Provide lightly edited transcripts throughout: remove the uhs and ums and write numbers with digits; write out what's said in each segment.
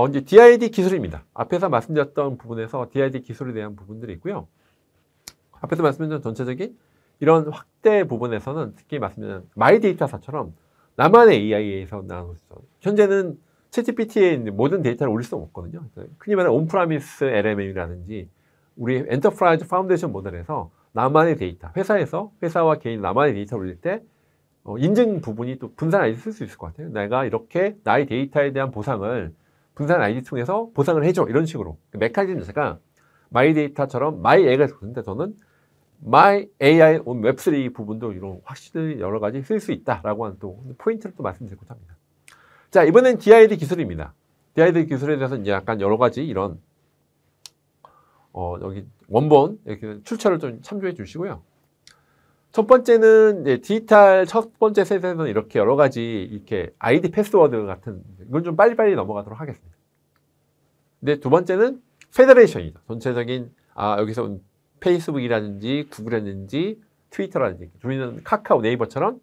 이제 DID 기술입니다. 앞에서 말씀드렸던 부분에서 DID 기술에 대한 부분들이 있고요. 앞에서 말씀드렸던 전체적인 이런 확대 부분에서는 특히 말씀드린 마이데이터사처럼 나만의 AI에서 나오는 거죠. 현재는 챗GPT에 모든 데이터를 올릴 수 없거든요. 흔히 말하는 온프라미스 LMM이라든지 우리 엔터프라이즈 파운데이션 모델에서 나만의 데이터, 회사에서 회사와 개인 나만의 데이터를 올릴 때 인증 부분이 또 분산 아이디 쓸 수 있을 것 같아요. 내가 이렇게 나의 데이터에 대한 보상을 분산 아이디 통해서 보상을 해줘. 이런 식으로. 메커니즘 자체가 마이 데이터처럼 마이 AI가 있는데 저는 마이 AI on 웹3 부분도 이런 확실히 여러 가지 쓸 수 있다라고 하는 또 포인트를 또 말씀드리고자 합니다. 자, 이번엔 DID 기술입니다. DID 기술에 대해서 이제 약간 여러 가지 이런 여기 원본 이렇게 출처를 좀 참조해 주시고요. 첫 번째는 이제 디지털 첫 번째 세대에서는 이렇게 여러 가지 이렇게 아이디 패스워드 같은 이건 좀 빨리빨리 넘어가도록 하겠습니다. 근데 두 번째는 페더레이션이죠. 전체적인 여기서 페이스북이라든지 구글이라든지 트위터라든지 우리는 카카오 네이버처럼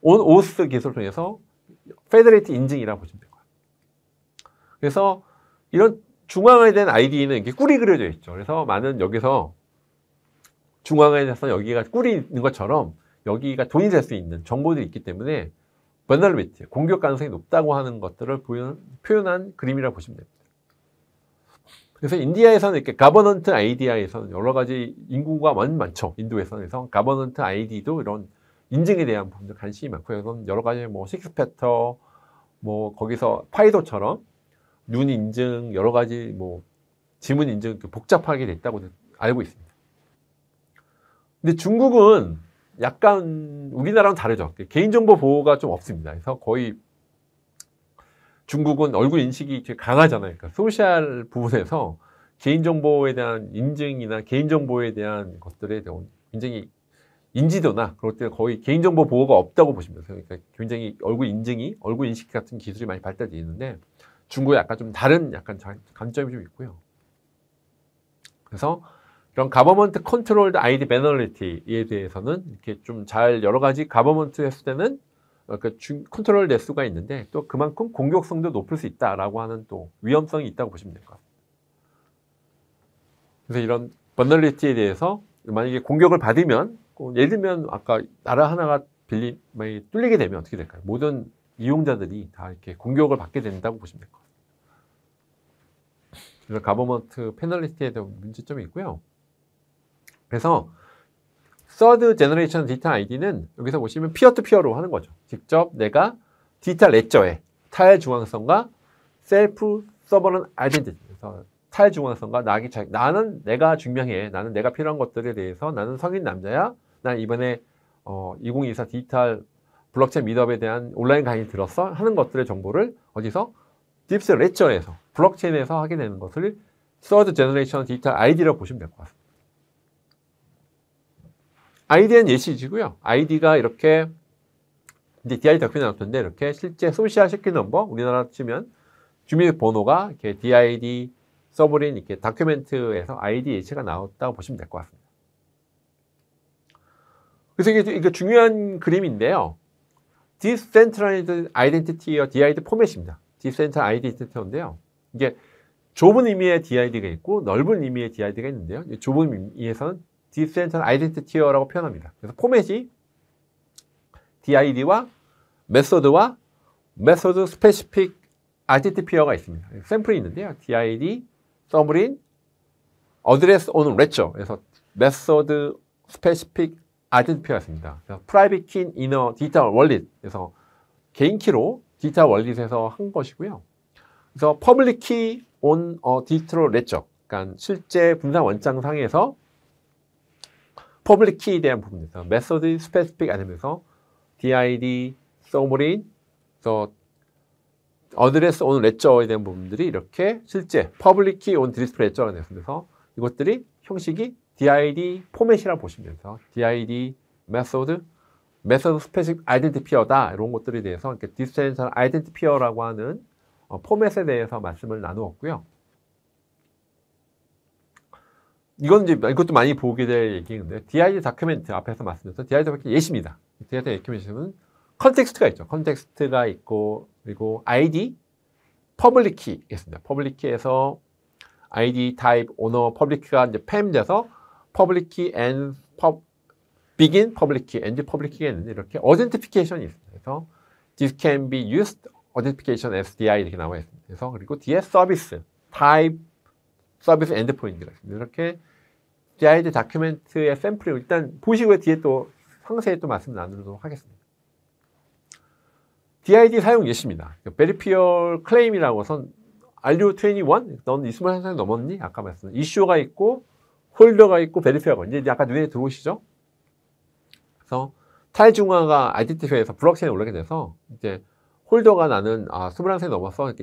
OAuth 기술을 통해서 페더레이트 인증이라고 보시면 될 거예요. 그래서 이런 중앙화에 대한 아이디는 이렇게 꿀이 그려져 있죠. 그래서 많은 여기서 중앙화에 대해서 여기가 꿀이 있는 것처럼 여기가 돈이 될 수 있는 정보들이 있기 때문에 vulnerability, 공격 가능성이 높다고 하는 것들을 표현한 그림이라고 보시면 됩니다. 그래서 인디아에서는 이렇게 가버넌트 아이디아에서는 여러 가지 인구가 많죠. 인도에서는. 그래서 가버넌트 아이디도 이런 인증에 대한 부분들 관심이 많고, 그래서 여러 가지 뭐 식스팩터, 뭐 거기서 파이도처럼 눈 인증, 여러 가지 뭐 지문 인증 복잡하게 됐다고 알고 있습니다. 근데 중국은 약간 우리나라랑 다르죠. 개인정보 보호가 좀 없습니다. 그래서 거의 중국은 얼굴 인식이 강하잖아요. 그러니까 소셜 부분에서 개인정보에 대한 인증이나 개인정보에 대한 것들에 대한 굉장히 인지도나 그럴 때 거의 개인정보 보호가 없다고 보시면 돼요. 그러니까 굉장히 얼굴 인증이, 얼굴 인식 같은 기술이 많이 발달되어 있는데 중국에 약간 좀 다른 약간 감점이 좀 있고요. 그래서 이런 가버먼트 컨트롤드 아이디 배너리티에 대해서는 이렇게 좀 잘 여러 가지 가버먼트 했을 때는 컨트롤 될 수가 있는데 또 그만큼 공격성도 높을 수 있다라고 하는 또 위험성이 있다고 보시면 될 것 같습니다. 그래서 이런 버널리티에 대해서 만약에 공격을 받으면 예를 들면 아까 나라 하나가 만약에 뚫리게 되면 어떻게 될까요? 모든 이용자들이 다 이렇게 공격을 받게 된다고 보시면 될 것 같습니다. 그래서 가버먼트 페널리티에 대한 문제점이 있고요. 그래서 서드 제너레이션 디지털 아이디는 여기서 보시면 피어투피어로 하는 거죠. 직접 내가 디지털 레저에 탈중앙성과 셀프 서버넌 아이덴티티. 그래서 탈중앙성과 나는 내가 증명해. 나는 내가 필요한 것들에 대해서 나는 성인 남자야. 난 이번에 2024 디지털 블록체인 미드업에 대한 온라인 강의 들었어. 하는 것들의 정보를 어디서? 딥스 레저에서 블록체인에서 하게 되는 것을 서드 제너레이션 디지털 아이디라고 보시면 될 것 같습니다. 아이디는 예시지고요. 아이디가 이렇게 이제 DID 덕분에 나왔던데 이렇게 실제 소셜 시큐리티 넘버 우리나라 치면 주민번호가 이렇게 DID 서버린 이렇게 다큐멘트에서 아이디 예시가 나왔다고 보시면 될 것 같습니다. 그래서 이게 중요한 그림인데요. Decentralized Identity와 DID 포맷입니다. Decentralized Identity인데요. 이게 좁은 의미의 DID가 있고 넓은 의미의 DID가 있는데요. 좁은 의미에서는 Decentralized Identity라고 표현합니다. 그래서 포맷이 DID와 메소드와 메소드 스페시픽 아이덴티피어가 있습니다. 샘플이 있는데요. DID, 서브린, 어드레스 오는 레저. 그래서 메소드 스페시픽 아이덴티피어가 있습니다. 프라이빗 키 이너 디지털 월릿. 그래서 개인 키로 디지털 월릿에서 한 것이고요. 그래서 퍼블릭 키 온 디지털 레저. 그러니까 실제 분산 원장상에서 퍼블릭 키에 대한 부분에서 메소드 스페시픽 아니면서 DID, 서브린, 어드레스 온 레저에 대한 부분들이 이렇게 실제 퍼블릭 키 온 디스플레이 레저가 됐습니다. 이것들이 형식이 DID 포맷이라고 보시면 돼서 DID 메소드 스페시픽 아이덴티피어다 이런 것들에 대해서 이렇게 디스텐셜 아이덴티피어라고 하는 포맷에 대해서 말씀을 나누었고요. 이것도 많이 보게 될 얘기인데 DID 다큐멘트 앞에서 말씀드렸던 DID 다큐멘트 예시입니다. DID 다큐멘트는 컨텍스트가 있죠. 컨텍스트가 있고 그리고 ID 퍼블릭 키겠습니다. 퍼블릭 키에서 ID 타입 오너 퍼블릭 키가 이제 팸 돼서 퍼블릭 키 and begin 퍼블릭 키, end 퍼블릭 키가 있는데 이렇게 authentication이 있습니다. 그래서 this can be used authentication SDI 이렇게 나와 있습니다. 그래서 그리고 뒤에 서비스 타입 서비스 엔드포인트가 있습니다. 이렇게 DID 다큐멘트의 샘플을 일단 보시고 뒤에 또 상세히 또 말씀 나누도록 하겠습니다. DID 사용 예시입니다. 베리피얼 클레임이라고 선 RU21? 넌 21살 넘었니? 아까 말씀드린 이슈가 있고 홀더가 있고 베리피어가 이제 약간 눈에 들어오시죠? 그래서 탈중앙화 아이덴티파이에서 블록체인에 올라게 돼서 이제 홀더가 나는 21살이 넘었어.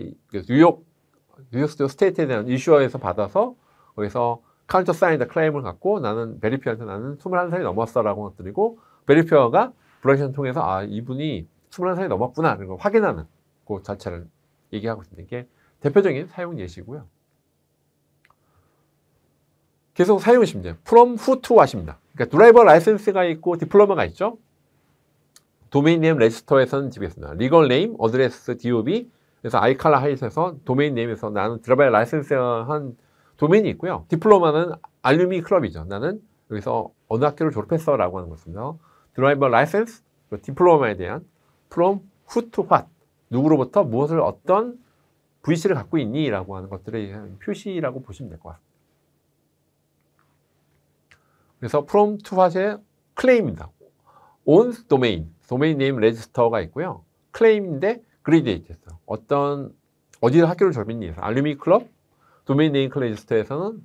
뉴욕 스테이트에 대한 이슈어에서 받아서 거기서 카운터 사인드 클레임을 갖고 나는 베리피어한테 나는 21살이 넘었어라고 드리고 베리피어가 블록체인 통해서 이분이 21살이 넘었구나 이런 걸 확인하는 그 자체를 얘기하고 있습니다. 이게 대표적인 사용 예시고요. 계속 사용이십니다. from who to what입니다. 그러니까 드라이버 라이센스가 있고 디플로마가 있죠. 도메인 네임 레지스터에서는 집겠습니다. 리걸 네임, 어드레스, DOB 그래서 아이칼라 하이트에서 도메인 네임에서 나는 드라이버 라이센스한 도메인이 있고요. 디플로마는 알루미 클럽이죠. 나는 여기서 어느 학교를 졸업했어 라고 하는 것입니다. 드라이버 라이센스, 디플로마에 대한 from who to what 누구로부터 무엇을 어떤 VC를 갖고 있니? 라고 하는 것들의 표시라고 보시면 될 것 같습니다. 그래서 from to what의 클레임입니다. on domain, domain name register가 있고요. 클레임인데 그레디에이트에서 어디 학교를 졸업했니? 알루미 클럽, 도메인 네임 레지스터에서는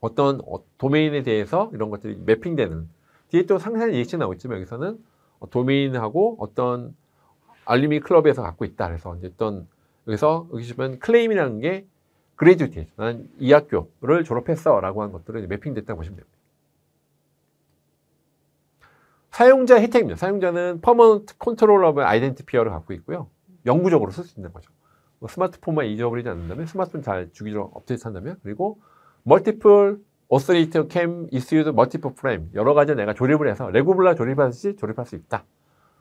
어떤 도메인에 대해서 이런 것들이 매핑되는 뒤에 또 상세한 예시 나오고 있지만 여기서는 도메인하고 어떤 알루미 클럽에서 갖고 있다. 그래서 이제 여기서 여기 보시면 클레임이라는 게 그레듀티, 나는 이 학교를 졸업했어 라고 하는 것들을 매핑됐다고 보시면 됩니다. 사용자 혜택입니다. 사용자는 퍼머넌트 컨트롤러블 아이덴티피어를 갖고 있고요. 영구적으로 쓸 수 있는 거죠. 스마트폰만 잊어버리지 않는다면, 스마트폰 잘 주기적으로 업데이트한다면, 그리고 멀티플 오서레이터 캠 이스유드 멀티플 프레임 여러 가지 내가 조립을 해서 레고블라 조립하듯이 조립할 수 있다.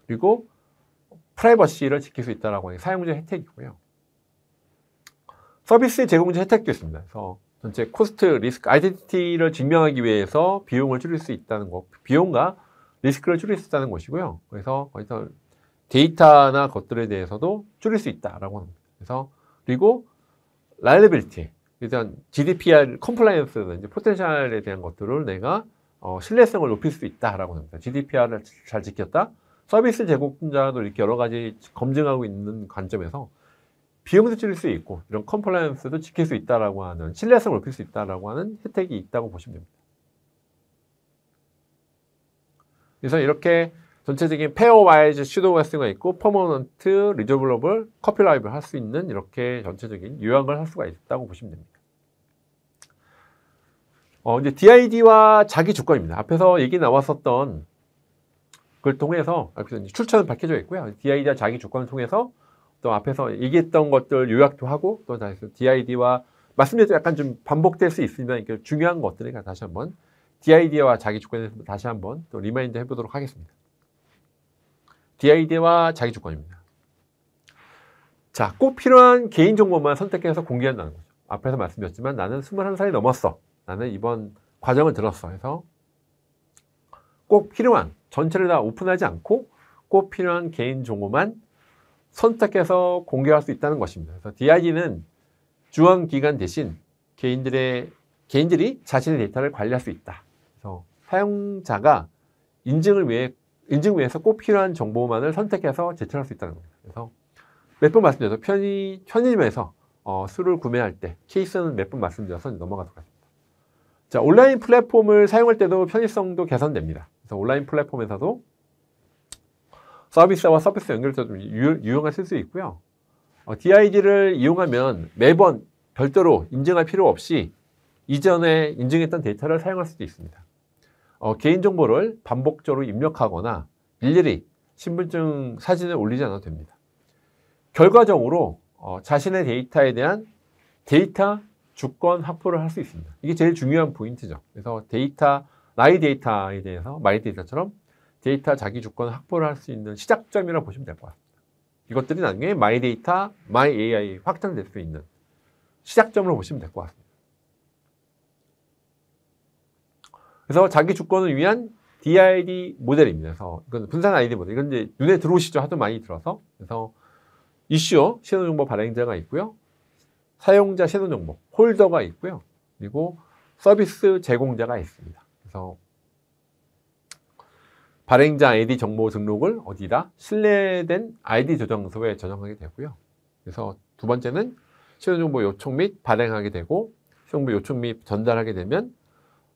그리고 프라이버시를 지킬 수 있다라고 하는 사용자 혜택이고요. 서비스 제공자 혜택도 있습니다. 그래서 전체 코스트, 리스크, 아이덴티티를 증명하기 위해서 비용을 줄일 수 있다는 것, 비용과 리스크를 줄일 수 있다는 것이고요. 그래서 거기서 데이터나 것들에 대해서도 줄일 수 있다라고 합니다. 그래서 그리고 라이어빌리티, 일단 GDPR 컴플라이언스든지 포텐셜에 대한 것들을 내가 신뢰성을 높일 수 있다라고 합니다. GDPR을 잘 지켰다. 서비스 제공자도 이렇게 여러 가지 검증하고 있는 관점에서 비용도 줄일 수 있고 이런 컴플라이언스도 지킬 수 있다라고 하는 신뢰성을 높일 수 있다라고 하는 혜택이 있다고 보시면 됩니다. 그래서 이렇게 전체적인 페어와이즈 슈도웨스가 있고 퍼머넌트, 리저블러블, 커피라이블 할 수 있는 이렇게 전체적인 요약을 할 수가 있다고 보시면 됩니다. 이제 DID와 자기 주권입니다. 앞에서 얘기 나왔었던 그걸 통해서 출처는 밝혀져 있고요. DID와 자기 주권을 통해서 또 앞에서 얘기했던 것들 요약도 하고 또 다시 DID와 말씀드렸죠. 약간 좀 반복될 수 있으면 중요한 것들을 다시 한번 DID와 자기 주권에 대해서 다시 한번 또 리마인드 해보도록 하겠습니다. DID와 자기 주권입니다. 자, 꼭 필요한 개인정보만 선택해서 공개한다는 거죠. 앞에서 말씀드렸지만 나는 21살이 넘었어. 나는 이번 과정을 들었어. 해서 꼭 필요한, 전체를 다 오픈하지 않고 꼭 필요한 개인정보만 선택해서 공개할 수 있다는 것입니다. 그래서 DID는 중앙기관 대신 개인들이 자신의 데이터를 관리할 수 있다. 그래서 사용자가 인증을 위해서 꼭 필요한 정보만을 선택해서 제출할 수 있다는 겁니다. 그래서 몇 번 말씀드려서 편의점에서 술을 구매할 때 케이스는 몇 번 말씀드려서 넘어가도록 하겠습니다. 자, 온라인 플랫폼을 사용할 때도 편의성도 개선됩니다. 그래서 온라인 플랫폼에서도 서비스와 서비스 연결도 좀 유용하게 쓸 수 있고요. DID를 이용하면 매번 별도로 인증할 필요 없이 이전에 인증했던 데이터를 사용할 수도 있습니다. 개인정보를 반복적으로 입력하거나 일일이 신분증 사진을 올리지 않아도 됩니다. 결과적으로 자신의 데이터에 대한 데이터 주권 확보를 할 수 있습니다. 이게 제일 중요한 포인트죠. 그래서 나의 데이터에 대해서 마이 데이터처럼 데이터 자기 주권 확보를 할 수 있는 시작점이라고 보시면 될 것 같습니다. 이것들이 나중에 마이데이터, 마이AI 확장될 수 있는 시작점으로 보시면 될 것 같습니다. 그래서 자기 주권을 위한 DID 모델입니다. 그래서 이건 분산 아이디 모델. 이건 이제 눈에 들어오시죠? 하도 많이 들어서. 그래서 이슈어, 신원정보 발행자가 있고요. 사용자 신원정보, 홀더가 있고요. 그리고 서비스 제공자가 있습니다. 그래서 발행자 아이디 정보 등록을 어디다? 신뢰된 아이디 저장소에 저장하게 되고요. 그래서 두 번째는 신원정보 요청 및 발행하게 되고, 신원정보 요청 및 전달하게 되면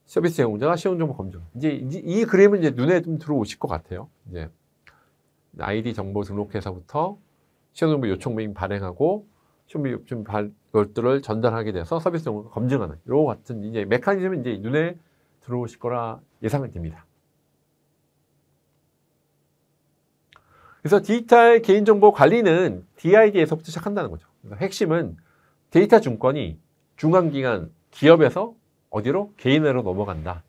서비스 제공자가 신원정보 검증. 이제 이 그림은 이제 눈에 좀 들어오실 것 같아요. 이제 아이디 정보 등록해서부터 신원정보 요청 및 발행하고, 신원정보 요청 것들을 전달하게 돼서 서비스 제공자가 검증하는 이런 같은 이제 메커니즘은 이제 눈에 들어오실 거라 예상이 됩니다. 그래서 디지털 개인정보 관리는 DID에서부터 시작한다는 거죠. 그래서 핵심은 데이터 중권이 중앙기관 기업에서 어디로? 개인으로 넘어간다.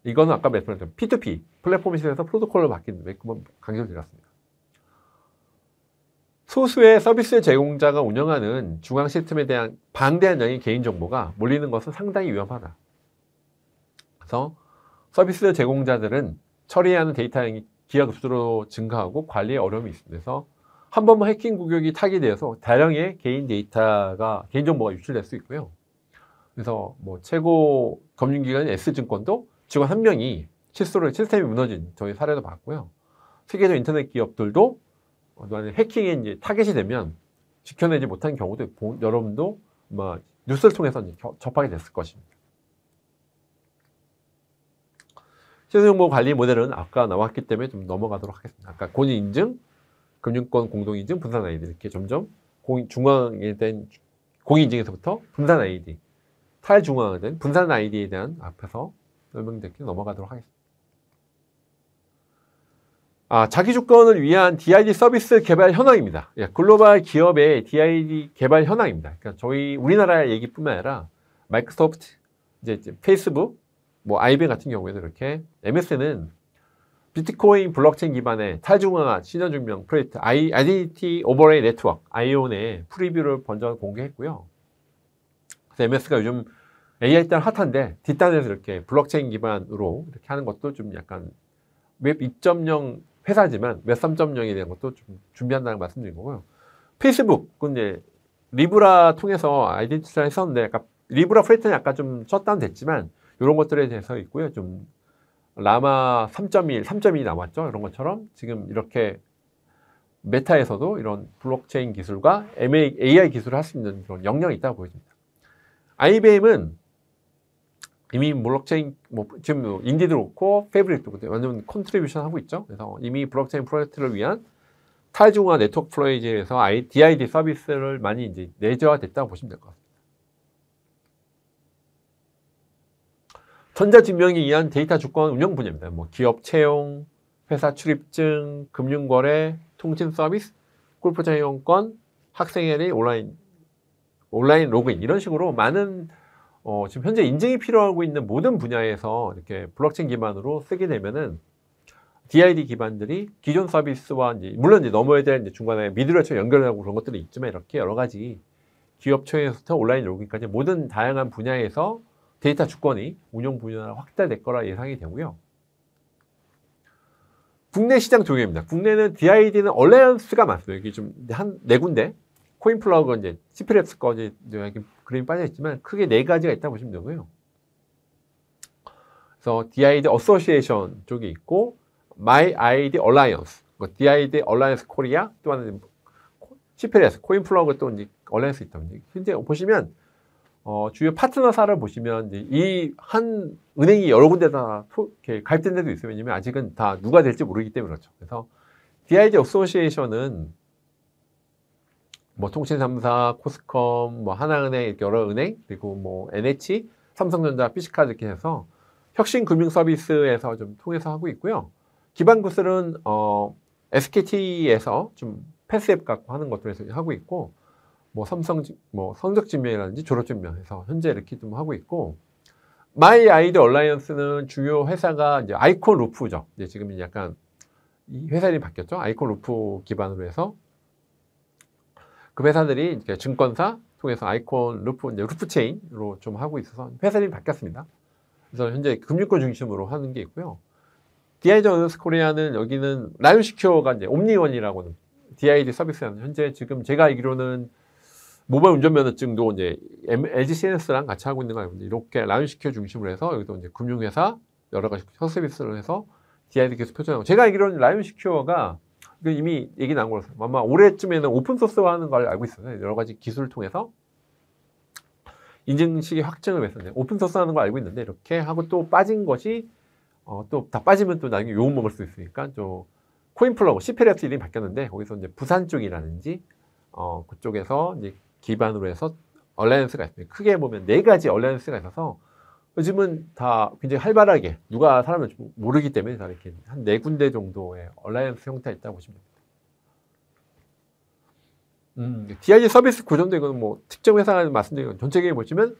이거는 아까 말씀드렸던 P2P 플랫폼 시스템에서 프로토콜로 바뀌는 몇 번 강조를 드렸습니다. 소수의 서비스 제공자가 운영하는 중앙 시스템에 대한 방대한 양의 개인정보가 몰리는 것은 상당히 위험하다. 그래서 서비스 제공자들은 처리하는 데이터 양이 기하급수로 증가하고 관리에 어려움이 있습니다. 그래서 한 번만 해킹 공격이 타깃되어서 다량의 개인 데이터가, 개인정보가 유출될 수 있고요. 그래서 뭐 최고 금융기관인 S증권도 직원 한 명이 실수로 시스템이 무너진 저희 사례도 봤고요. 세계적 인터넷 기업들도 해킹에 이제 타겟이 되면 지켜내지 못한 경우도 여러분도 막 뉴스를 통해서 접하게 됐을 것입니다. 신원정보 관리 모델은 아까 나왔기 때문에 좀 넘어가도록 하겠습니다. 아까 공인인증, 금융권 공동인증, 분산 아이디 이렇게 점점 중앙에 된 공인인증에서부터 분산 아이디, 탈중앙화된 분산 아이디에 대한 앞에서 설명드리고 넘어가도록 하겠습니다. 자기 주권을 위한 DID 서비스 개발 현황입니다. 글로벌 기업의 DID 개발 현황입니다. 그러니까 저희 우리나라 얘기뿐만 아니라 마이크로소프트, 이제 페이스북, 뭐 IBM 같은 경우에도 이렇게 MS는 비트코인 블록체인 기반의 탈중앙화 신원증명 프로젝트 아이덴티티 오버레이 네트워크 아이온의 프리뷰를 먼저 공개했고요. 그래서 MS가 요즘 AI 단 핫한데 뒷단에서 이렇게 블록체인 기반으로 이렇게 하는 것도 좀 약간 웹 2.0 회사지만 웹 3.0에 대한 것도 좀 준비한다는 말씀드린 거고요. 페이스북은 이제 리브라 통해서 아이덴티티를 했었는데 약간 리브라 프로젝트는 약간 좀 셧다운 됐지만 이런 것들에 대해서 있고요. 좀 라마 3.1, 3.2 나왔죠. 이런 것처럼 지금 이렇게 메타에서도 이런 블록체인 기술과 AI 기술을 할 수 있는 그런 역량이 있다고 보여집니다. IBM은 이미 블록체인, 지금 인디도 그렇고 페이브릭도 완전 컨트리뷰션 하고 있죠. 그래서 이미 블록체인 프로젝트를 위한 탈중앙화 네트워크 플로이즈에서 DID 서비스를 많이 이제 내재화됐다고 보시면 될 것 같습니다. 전자증명에 의한 데이터 주권 운영 분야입니다. 뭐 기업 채용, 회사 출입증, 금융거래, 통신 서비스, 골프장 이용권, 학생회의 온라인 로그인 이런 식으로 많은 지금 현재 인증이 필요하고 있는 모든 분야에서 이렇게 블록체인 기반으로 쓰게 되면은 DID 기반들이 기존 서비스와 이제 물론 이제 넘어야 될 이제 중간에 미드웨어 연결하고 그런 것들이 있지만 이렇게 여러 가지 기업 채용에서부터 온라인 로그인까지 모든 다양한 분야에서 데이터 주권이 운영 분야가 확대될 거라 예상이 되고요. 국내 시장 동향입니다. 국내는 DID는 얼라이언스가 많습니다. 여기 좀 한 4군데 코인플러그 이제 CPLS 거지 여기 그림이 빠져 있지만 크게 4가지가 있다고 보시면 되고요. 그래서 DID 어소시에이션 쪽이 있고 My ID Alliance, DID Alliance 코리아 또 하나는 CPLS 코인플러그 또 이제 얼라이언스 있다. 현재 보시면 주요 파트너사를 보시면 이 한 은행이 여러 군데다 이렇게 가입된 데도 있어요. 왜냐면 아직은 다 누가 될지 모르기 때문에 그렇죠. 그래서 DID 어소시에이션은 뭐 통신 3사, 코스컴, 뭐 하나은행 이렇게 여러 은행 그리고 뭐 NH, 삼성전자, PC카드 이렇게 해서 혁신 금융 서비스에서 좀 통해서 하고 있고요. 기반 구슬은 SKT에서 좀 패스앱 갖고 하는 것들에서 하고 있고 뭐 삼성 뭐 성적 증명이라든지 졸업 증명해서 현재 이렇게 좀 하고 있고 마이 아이디 얼라이언스는 주요 회사가 이제 아이콘 루프죠. 이제 지금 약간 이 회사 이름이 바뀌었죠. 아이콘 루프 기반으로 해서 그 회사들이 이제 증권사 통해서 아이콘 루프, 이제 루프체인으로 좀 하고 있어서 회사 이름이 바뀌었습니다. 그래서 현재 금융권 중심으로 하는 게 있고요. DID 언더스코리아는 여기는 라이온시큐어가 이제 옴니원이라고는 DID 서비스는 현재 지금 제가 알기로는 모바일 운전면허증도 이제 LG CNS랑 같이 하고 있는 거 알고 있는데 이렇게 라이온시큐어 중심으로 해서 여기도 이제 금융회사 여러 가지 서비스를 해서 DID 계속 표준하고 제가 알기로는 라이온시큐어가 이미 얘기 나온 거라서 아마 올해쯤에는 오픈소스화하는 걸 알고 있어요. 여러 가지 기술을 통해서 인증식의 확증을 위해서 오픈소스하는 걸 알고 있는데 이렇게 하고 또 빠진 것이 또 다 빠지면 또 나중에 욕 먹을 수 있으니까 또 코인플러그 CPLS 이름이 바뀌었는데 거기서 이제 부산 쪽이라든지 그쪽에서 이제 기반으로 해서 얼라이언스가 있습니다. 크게 보면 4가지 얼라이언스가 있어서 요즘은 다 굉장히 활발하게 누가 사람을 모르기 때문에 다 이렇게 한 4군데 정도의 얼라이언스 형태가 있다고 보시면 됩니다. DID 서비스 구조인데 이거는 뭐 특정 회사가 말씀드린 건 전체적으로 보시면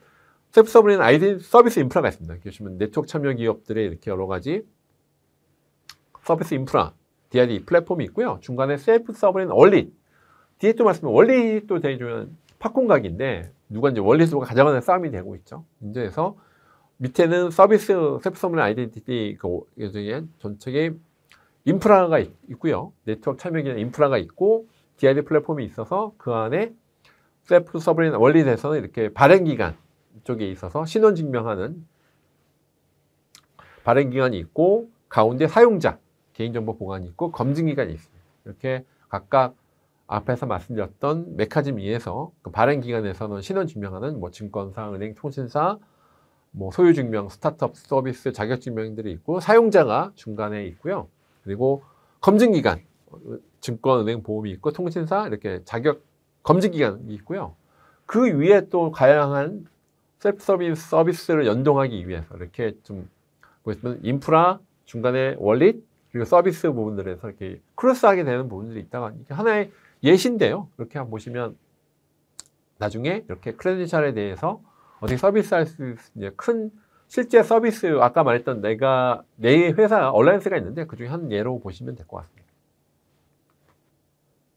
셀프 서브린 아이디 서비스 인프라가 있습니다. 이렇게 보시면 네트워크 참여 기업들의 이렇게 여러 가지 서비스 인프라, DID 플랫폼이 있고요. 중간에 셀프 서브린 월릿. 뒤에 또 말씀드린 월릿도 되게 중요한 팝콘각인데 누가 이제 월릿으로 가져가는 싸움이 되고 있죠. 이제서 밑에는 서비스 셀프 서브린 아이덴티티 그 전체의 인프라가 있고요. 네트워크 참여 기반 인프라가 있고 DID 플랫폼이 있어서 그 안에 셀프 서브린 월릿에서는 이렇게 발행 기간 쪽에 있어서 신원 증명하는 발행 기간이 있고 가운데 사용자 개인정보 보관이 있고 검증 기간이 있습니다. 이렇게 각각 앞에서 말씀드렸던 메커니즘 위에서 그 발행 기간에서는 신원 증명하는 뭐 증권사, 은행, 통신사, 뭐 소유 증명, 스타트업 서비스 자격 증명들이 있고 사용자가 중간에 있고요. 그리고 검증 기간, 증권, 은행, 보험이 있고 통신사 이렇게 자격 검증 기간이 있고요. 그 위에 또 다양한 셀프 서비스를 연동하기 위해서 이렇게 좀 보시면 인프라 중간에 월릿 그리고 서비스 부분들에서 이렇게 크로스하게 되는 부분들이 있다가 이게 하나의 예시인데요. 이렇게 한번 보시면 나중에 이렇게 크레딧찰에 대해서 어떻게 서비스할 수 있는 큰 실제 서비스 아까 말했던 내 회사 얼라이언스가 있는데 그중에 한 예로 보시면 될 것 같습니다.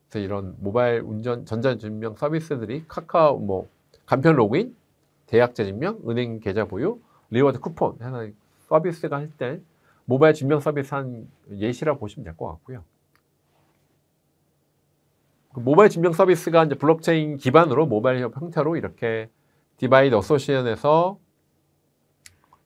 그래서 이런 모바일 운전 전자증명 서비스들이 카카오 뭐 간편 로그인, 대학 재증명, 은행 계좌 보유, 리워드 쿠폰 하나의 서비스가 할 때 모바일 증명 서비스 한 예시라 보시면 될 것 같고요. 그 모바일 증명 서비스가 이제 블록체인 기반으로 모바일 형태로 이렇게 디바이드 어소시에이션에서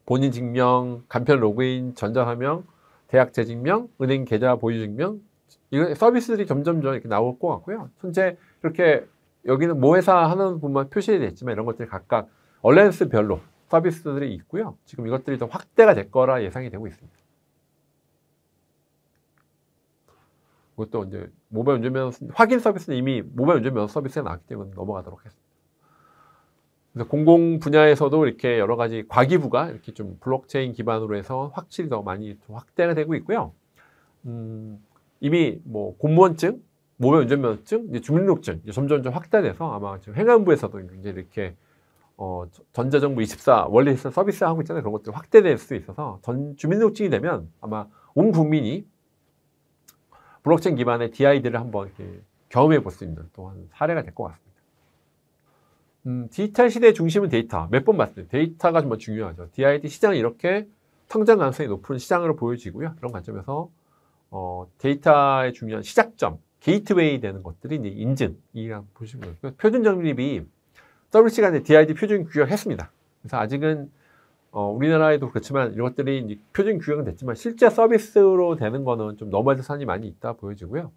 본인 증명, 간편 로그인, 전자서명, 대학 재증명, 은행 계좌 보유 증명 이런 서비스들이 점점 이렇게 나올 것 같고요. 현재 이렇게 여기는 모 회사 하는 부분만 표시되어 있지만 이런 것들이 각각 얼라이언스별로 서비스들이 있고요. 지금 이것들이 더 확대가 될 거라 예상이 되고 있습니다. 그것도 이제 모바일 운전면허 확인 서비스는 이미 모바일 운전면허 서비스가 나왔기 때문에 넘어가도록 하겠습니다. 그래서 공공 분야에서도 이렇게 여러 가지 과기부가 이렇게 좀 블록체인 기반으로 해서 확실히 더 많이 좀 확대가 되고 있고요. 이미 뭐 공무원증, 모바일 운전면허증, 이제 주민등록증 이제 점점 확대돼서 아마 지금 행안부에서도 이제 이렇게 전자정부 24 월릿 서비스 하고 있잖아요. 그런 것들 확대될 수 있어서 주민등록증이 되면 아마 온 국민이 블록체인 기반의 DID를 한번 이렇게 경험해 볼 수 있는 또한 사례가 될 것 같습니다. 디지털 시대의 중심은 데이터. 몇 번 말씀드렸죠. 데이터가 정말 중요하죠. DID 시장은 이렇게 성장 가능성이 높은 시장으로 보여지고요. 이런 관점에서 데이터의 중요한 시작점, 게이트웨이 되는 것들이 이제 인증이라고 보시면 돼요. 표준 적립이 WC가 이제 DID 표준 규격했습니다. 그래서 아직은 우리나라에도 그렇지만 이것들이 이제 표준 규격은 됐지만 실제 서비스로 되는 거는 좀 넘어질 산이 많이 있다 보여지고요.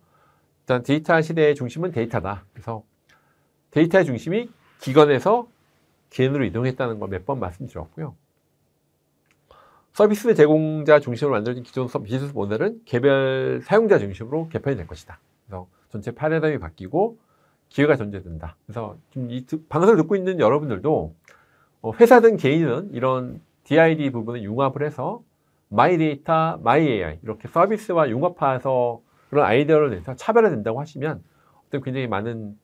일단 데이터 시대의 중심은 데이터다. 그래서 데이터의 중심이 기관에서 개인으로 이동했다는 걸 몇 번 말씀드렸고요. 서비스 제공자 중심으로 만들어진 기존 비즈니스 모델은 개별 사용자 중심으로 개편이 될 것이다. 그래서 전체 패러다임이 바뀌고 기회가 존재된다. 그래서 지금 이 방송을 듣고 있는 여러분들도 회사든 개인은 이런 DID 부분을 융합을 해서 마이 데이터, 마이 AI 이렇게 서비스와 융합해서 그런 아이디어를 내서 차별화된다고 하시면 굉장히 많은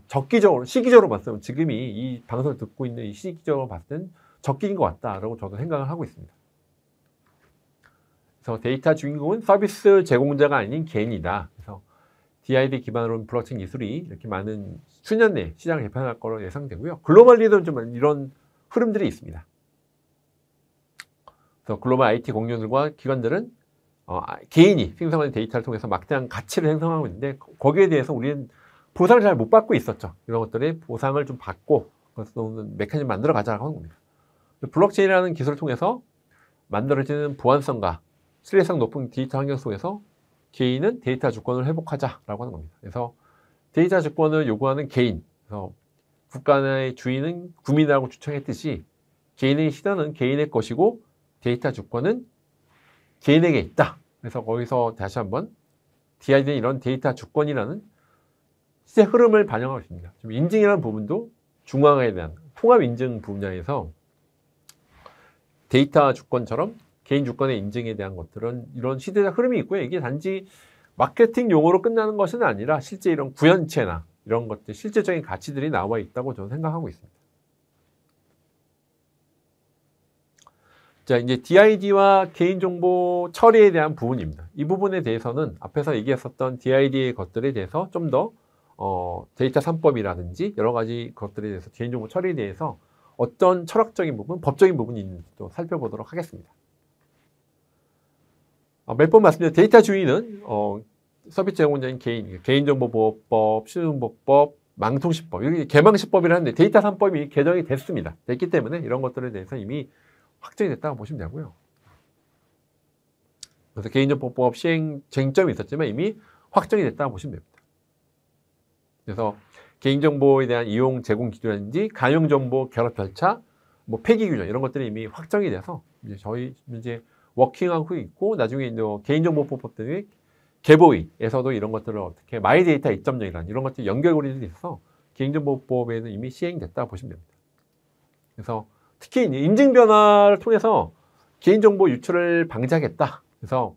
시기적으로 봤을 때 지금이 이 방송을 듣고 있는 이 시기적으로 봤을 땐 적기인 것 같다라고 저도 생각을 하고 있습니다. 그래서 데이터 주인공은 서비스 제공자가 아닌 개인이다. 그래서 DID 기반으로 한 블록체인 기술이 이렇게 많은 수년 내에 시장을 개편할 거로 예상되고요. 글로벌리도 좀 이런 흐름들이 있습니다. 그래서 글로벌 IT 공룡들과 기관들은 개인이 생성하는 데이터를 통해서 막대한 가치를 생성하고 있는데 거기에 대해서 우리는 보상을 잘 못 받고 있었죠. 이런 것들의 보상을 좀 받고 그래서 메커니즘 만들어 가자고 하는 겁니다. 블록체인이라는 기술을 통해서 만들어지는 보안성과 신뢰성 높은 디지털 환경 속에서 개인은 데이터 주권을 회복하자라고 하는 겁니다. 그래서 데이터 주권을 요구하는 개인, 그래서 국가의 주인은 국민이라고 주창했듯이 개인의 시선은 개인의 것이고 데이터 주권은 개인에게 있다. 그래서 거기서 다시 한번 DID는 이런 데이터 주권이라는 시대 흐름을 반영하고 있습니다. 지금 인증이라는 부분도 중앙화에 대한 통합 인증 분야에서 데이터 주권처럼 개인 주권의 인증에 대한 것들은 이런 시대적 흐름이 있고요. 이게 단지 마케팅 용어로 끝나는 것은 아니라 실제 이런 구현체나 이런 것들, 실제적인 가치들이 나와 있다고 저는 생각하고 있습니다. 자, 이제 DID와 개인정보 처리에 대한 부분입니다. 이 부분에 대해서는 앞에서 얘기했었던 DID의 것들에 대해서 좀 더 데이터 3법이라든지 여러 가지 것들에 대해서 개인정보 처리에 대해서 어떤 철학적인 부분, 법적인 부분이 있는지 또 살펴보도록 하겠습니다. 몇 번 말씀드린 데이터 주인은 서비스 제공자인 개인정보보호법, 신용보호법, 망통시법, 여기 개망시법이라는데 데이터 3법이 개정이 됐기 때문에 이런 것들에 대해서 이미 확정이 됐다고 보시면 되고요. 그래서 개인정보법 시행 쟁점이 있었지만 이미 확정이 됐다고 보시면 됩니다. 그래서 개인정보에 대한 이용 제공 기준이라든지 가용정보 결합 절차, 뭐 폐기 규정 이런 것들이 이미 확정이 돼서 이제 저희 이제 워킹하고 있고 나중에 이제 개인정보법 등의 개보위에서도 이런 것들을 어떻게 마이데이터 2.0이라는 이런 것들이 연결고리들이 있어서 개인정보법에는 이미 시행됐다고 보시면 됩니다. 그래서 특히 인증 변화를 통해서 개인정보 유출을 방지하겠다. 그래서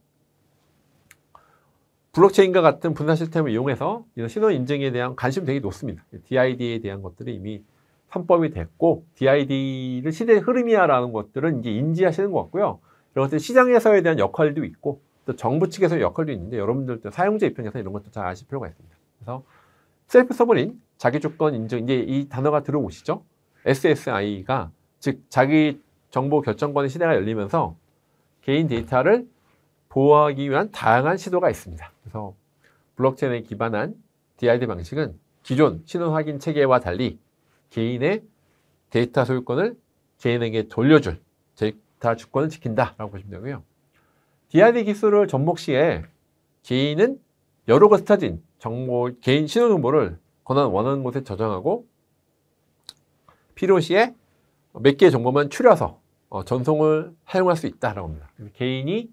블록체인과 같은 분산 시스템을 이용해서 이런 신원 인증에 대한 관심이 되게 높습니다. DID에 대한 것들이 이미 3법이 됐고 DID를 시대의 흐름이야라는 것들은 이제 인지하시는 것 같고요. 이런 것들 시장에서에 대한 역할도 있고 또 정부 측에서의 역할도 있는데 여러분들도 사용자 입장에서 이런 것도 잘 아실 필요가 있습니다. 그래서 셀프 서버린 자기주권 인증 이제 이 단어가 들어오시죠? SSI가 즉 자기 정보 결정권의 시대가 열리면서 개인 데이터를 보호하기 위한 다양한 시도가 있습니다. 그래서 블록체인에 기반한 DID 방식은 기존 신원 확인 체계와 달리 개인의 데이터 소유권을 개인에게 돌려줄 데이터 주권을 지킨다라고 보시면 되고요. DID 기술을 접목 시에 개인은 여러 곳에 터진 개인 신원 정보를 권한 원하는 곳에 저장하고 필요시에 몇 개의 정보만 추려서 전송을 사용할 수 있다라고 합니다. 개인이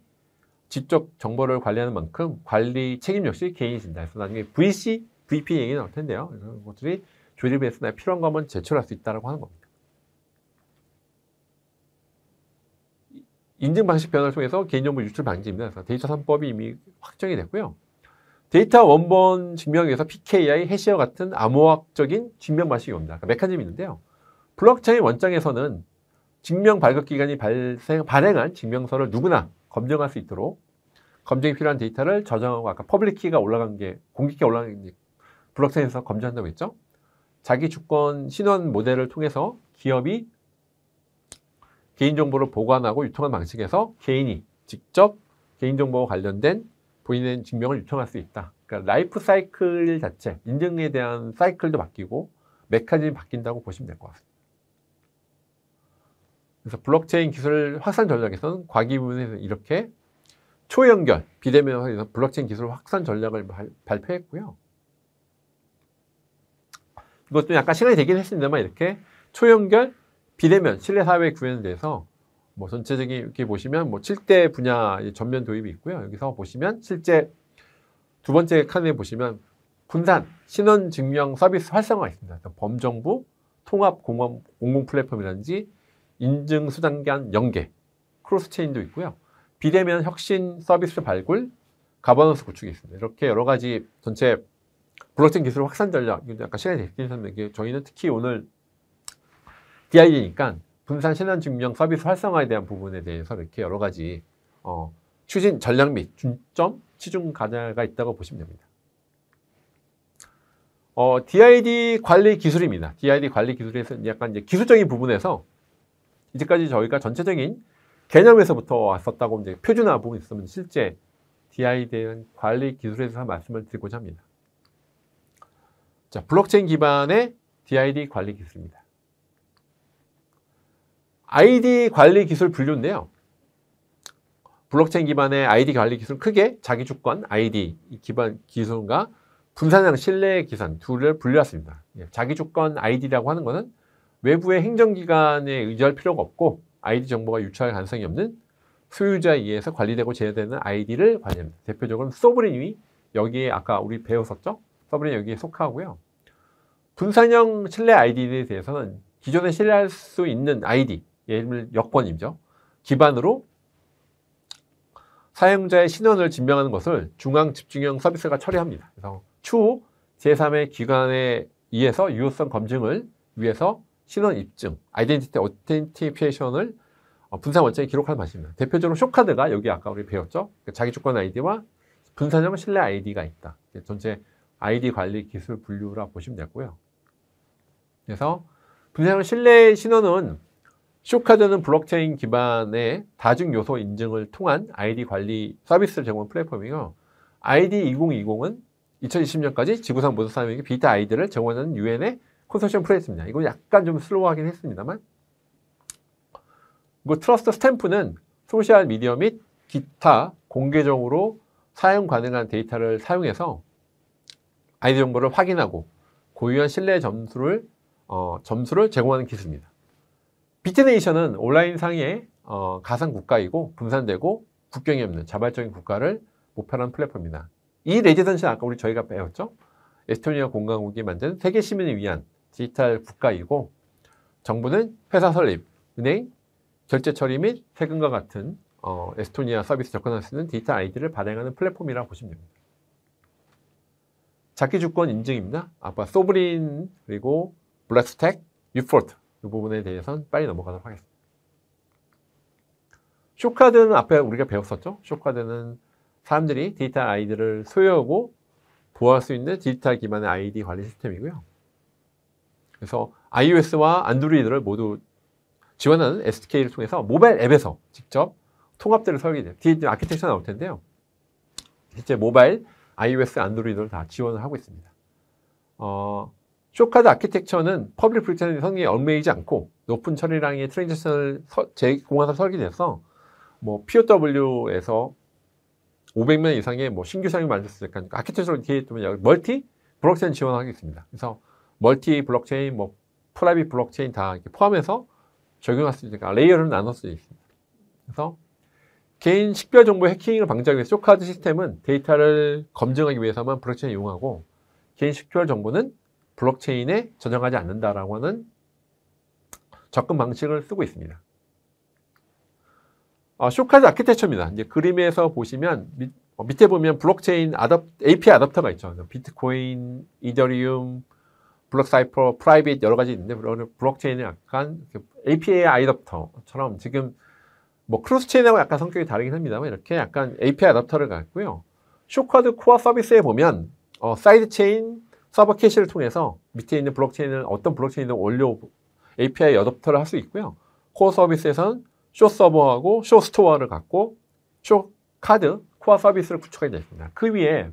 직접 정보를 관리하는 만큼 관리 책임 역시 개인이 진다. 그래서 나중에 VC, VP 얘기 나올 텐데요. 이런 것들이 조립해서 필요한 것만 제출할 수 있다고 하는 겁니다. 인증 방식 변화를 통해서 개인정보 유출 방지입니다. 그래서 데이터 3법이 이미 확정이 됐고요. 데이터 원본 증명에 의해서 PKI, 해시와 같은 암호학적인 증명 방식이 옵니다. 그러니까 메커니즘이 있는데요. 블록체인 원장에서는 증명 발급 기관이 발행한 증명서를 누구나 검증할 수 있도록 검증이 필요한 데이터를 저장하고 아까 퍼블릭키가 올라간 게 공개키가 올라간 게 블록체인에서 검증한다고 했죠. 자기 주권 신원 모델을 통해서 기업이 개인정보를 보관하고 유통하는 방식에서 개인이 직접 개인정보와 관련된 본인의 증명을 유통할 수 있다. 그러니까 라이프 사이클 자체, 인증에 대한 사이클도 바뀌고 메커니즘이 바뀐다고 보시면 될 것 같습니다. 그래서 블록체인 기술 확산 전략에서는 과기 부분에서 이렇게 초연결, 비대면에서 블록체인 기술 확산 전략을 발표했고요. 이것도 약간 시간이 되긴 했습니다만 이렇게 초연결, 비대면, 신뢰사회 구현에 대해서 뭐 전체적인 이렇게 보시면 뭐 7대 분야 전면 도입이 있고요. 여기서 보시면 실제 두 번째 칸에 보시면 분산, 신원증명 서비스 활성화가 있습니다. 범정부, 통합 공공 플랫폼이라든지 인증 수단 간 연계, 크로스체인도 있고요. 비대면 혁신 서비스 발굴, 가버넌스 구축이 있습니다. 이렇게 여러 가지 전체 블록체인 기술 확산 전략, 약간 시간이 되긴 했는데 저희는 특히 오늘 DID니까 분산 신원 증명 서비스 활성화에 대한 부분에 대해서 이렇게 여러 가지 추진 전략 및 중점, 치중 과제가 있다고 보시면 됩니다. DID 관리 기술입니다. DID 관리 기술에서 약간 이제 기술적인 부분에서 이제까지 저희가 전체적인 개념에서부터 왔었다고 이제 표준화 부분이 있으면 실제 DID 관리 기술에서 말씀을 드리고자 합니다. 자, 블록체인 기반의 DID 관리 기술입니다. ID 관리 기술 분류인데요. 블록체인 기반의 ID 관리 기술은 크게 자기 주권 ID 기반 기술과 분산형 신뢰 기산 둘을 분류했습니다. 자기 주권 ID라고 하는 것은 외부의 행정기관에 의지할 필요가 없고 ID 정보가 유출할 가능성이 없는 소유자에 의해서 관리되고 제어되는 ID를 관리합니다. 대표적으로 소브린이 여기에 아까 우리 배웠었죠? 소브린이 여기에 속하고요. 분산형 신뢰 ID에 대해서는 기존에 신뢰할 수 있는 ID, 예를 들면 여권이죠. 기반으로 사용자의 신원을 증명하는 것을 중앙 집중형 서비스가 처리합니다. 그래서 추후 제3의 기관에 의해서 유효성 검증을 위해서 신원 입증, 아이덴티티 오텐티케이션을 분산 원장에 기록하는 방식입니다. 대표적으로 쇼카드가 여기 아까 우리 배웠죠. 자기 주권 아이디와 분산형 신뢰 아이디가 있다. 전체 아이디 관리 기술 분류라 보시면 되고요. 그래서 분산형 신뢰 신원은 쇼카드는 블록체인 기반의 다중 요소 인증을 통한 아이디 관리 서비스를 제공하는 플랫폼이고, 아이디 2020은 2020년까지 지구상 모든 사람에게 비타 아이디를 제공하는 유엔의 컨소시엄 프로젝트입니다. 이거 약간 좀 슬로우하긴 했습니다만, 그리고 트러스트 스탬프는 소셜 미디어 및 기타 공개적으로 사용 가능한 데이터를 사용해서 아이디 정보를 확인하고 고유한 신뢰 점수를 제공하는 기술입니다. 비트네이션은 온라인상의 가상 국가이고 분산되고 국경이 없는 자발적인 국가를 목표로 하는 플랫폼입니다. 이 레지던시는 아까 저희가 배웠죠? 에스토니아 공화국이 만든 세계 시민을 위한 디지털 국가이고, 정부는 회사 설립, 은행, 결제 처리 및 세금과 같은 에스토니아 서비스 접근할 수 있는 디지털 아이디를 발행하는 플랫폼이라고 보시면 됩니다. 자기 주권 인증입니다. 아까 소브린 그리고 블랙스택, 유포트 이 부분에 대해서는 빨리 넘어가도록 하겠습니다. 쇼카드는 앞에 우리가 배웠었죠. 쇼카드는 사람들이 디지털 아이디를 소유하고 보호할 수 있는 디지털 기반의 아이디 관리 시스템이고요. 그래서 iOS와 안드로이드를 모두 지원하는 SDK를 통해서 모바일 앱에서 직접 통합들을 설계돼요. 뒤에 아키텍처가 나올 텐데요. 실제 모바일, iOS, 안드로이드를 다 지원을 하고 있습니다. 쇼카드 아키텍처는 퍼블릭 블록체인 성능에 얽매이지 않고 높은 처리량의 트랜잭션을 제공해서 설계돼서 POW에서 500명 이상의 신규 사용이 만들 수 있으니까 아키텍처로 뒤에 멀티 블록체인 지원하겠습니다. 그래서 멀티 블록체인, 프라이빗 블록체인 다 포함해서 적용할 수 있으니까 레이어를 나눌 수 있습니다. 그래서 개인 식별 정보 해킹을 방지하기 위해서 쇼카드 시스템은 데이터를 검증하기 위해서만 블록체인을 이용하고 개인 식별 정보는 블록체인에 저장하지 않는다라고 하는 접근 방식을 쓰고 있습니다. 쇼카드 아키텍처입니다. 이제 그림에서 보시면 밑에 보면 블록체인 API 아답터가 있죠. 비트코인, 이더리움, 블록사이퍼, 프라이빗 여러 가지 있는데 블록체인은 약간 API 아답터처럼 지금 크로스체인하고 약간 성격이 다르긴 합니다만 이렇게 약간 API 아답터를 갖고요. 쇼카드 코어 서비스에 보면 사이드체인 서버 캐시를 통해서 밑에 있는 블록체인을 어떤 블록체인이든 올려 API 어댑터를 할 수 있고요. 코어 서비스에서는 쇼 서버하고 쇼 스토어를 갖고 쇼 카드 코어 서비스를 구축하게 되어 있습니다. 그 위에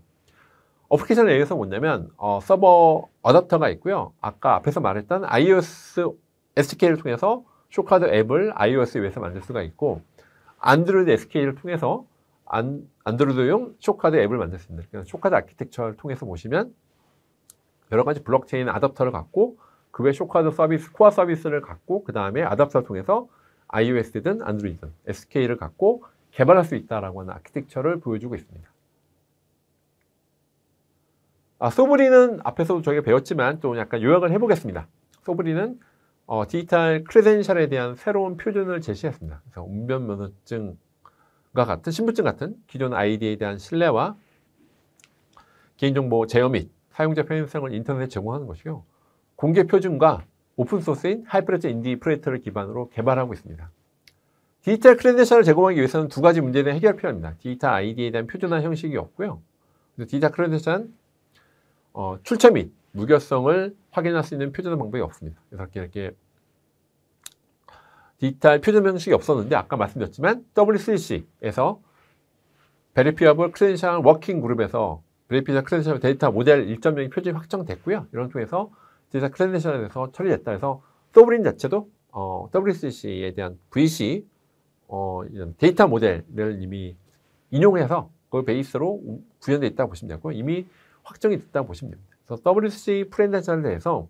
어플리케이션을 얘기해서 뭐냐면 서버 어댑터가 있고요. 아까 앞에서 말했던 iOS SDK를 통해서 쇼카드 앱을 iOS 위에서 만들 수가 있고, 안드로이드 SDK를 통해서 안드로이드용 쇼카드 앱을 만들 수 있습니다. 그래서 쇼카드 아키텍처를 통해서 보시면 여러 가지 블록체인 아답터를 갖고 그 외 쇼카드 서비스, 코어 서비스를 갖고 그 다음에 아답터를 통해서 iOS든 안드로이드든 SDK를 갖고 개발할 수 있다라고 하는 아키텍처를 보여주고 있습니다. 소브린은 앞에서도 저희가 배웠지만 또 약간 요약을 해보겠습니다. 소브린은 디지털 크레덴셜에 대한 새로운 표준을 제시했습니다. 그래서 운전면허증과 같은 신분증 같은 기존 아이디에 대한 신뢰와 개인정보 제어 및 사용자 편의성을 인터넷에 제공하는 것이요. 공개 표준과 오픈소스인 하이브리드 인디 프로젝트를 기반으로 개발하고 있습니다. 디지털 크레덴셜을 제공하기 위해서는 두 가지 문제에 대한 해결이 필요합니다. 디지털 아이디에 대한 표준화 형식이 없고요. 그래서 디지털 크레덴셜은 출처 및 무결성을 확인할 수 있는 표준 방법이 없습니다. 그래서 이렇게 디지털 표준 형식이 없었는데 아까 말씀드렸지만 W3C에서 Verifiable Credential Working Group에서 Verifiable Credential 데이터 모델 1.0이 표준이 확정됐고요. 이런 통해서 디지털 크레덴셜에서 처리됐다 해서 소브린 자체도 W3C에 대한 VC 이런 데이터 모델을 이미 인용해서 그걸 베이스로 구현되어 있다고 보시면 되고 이미 확정이 됐다고 보시면 됩니다. 그래서 W3C 크레덴셜에 대해서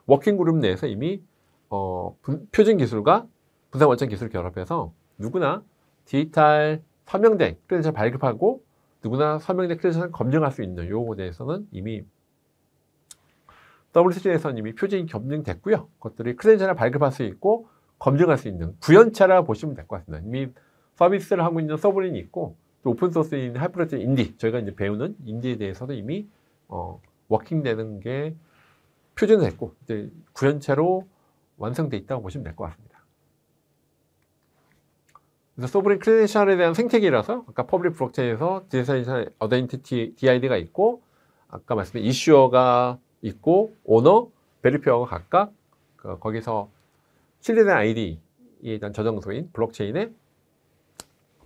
워킹 그룹 내에서 이미 표준 기술과 분산 원천 기술을 결합해서 누구나 디지털 서명된 크레덴셜 발급하고 누구나 서명된 크레덴셜을 검증할 수 있는 요거에 대해서는 이미 W3C에서는 이미 표준이 검증됐고요. 그것들이 크레덴셜을 발급할 수 있고 검증할 수 있는 구현차라 보시면 될 것 같습니다. 이미 서비스를 하고 있는 서브린이 있고 또 오픈소스인 하이퍼레트 인디 저희가 이제 배우는 인디에 대해서도 이미 워킹되는 게 표준됐고 이제 구현차로 완성돼 있다고 보시면 될 것 같습니다. 그래서 소브린 크레덴셜에 대한 생태계라서 아까 퍼블릭 블록체인에서 디지털 어덴티티 DID가 있고 아까 말씀드린 이슈어가 있고 오너, 베리피어가 각각 거기서 신뢰된 아이디에 대한 저장소인 블록체인에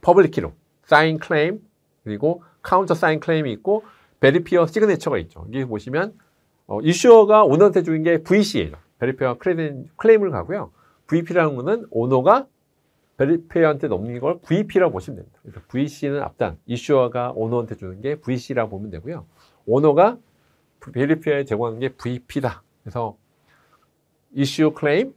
퍼블릭 키로 사인 클레임 그리고 카운터 사인 클레임이 있고 베리피어 시그네처가 있죠. 여기 보시면 이슈어가 오너한테 주는 게 VC예요. 베리피어 클레임을 가고요. VP라는 거는 오너가 베리피어한테 넘긴 걸 VP라고 보시면 됩니다. 그래서 VC는 앞단, 이슈어가 오너한테 주는 게 VC라고 보면 되고요. 오너가 베리피어에 제공하는 게 VP다. 그래서 이슈 클레임,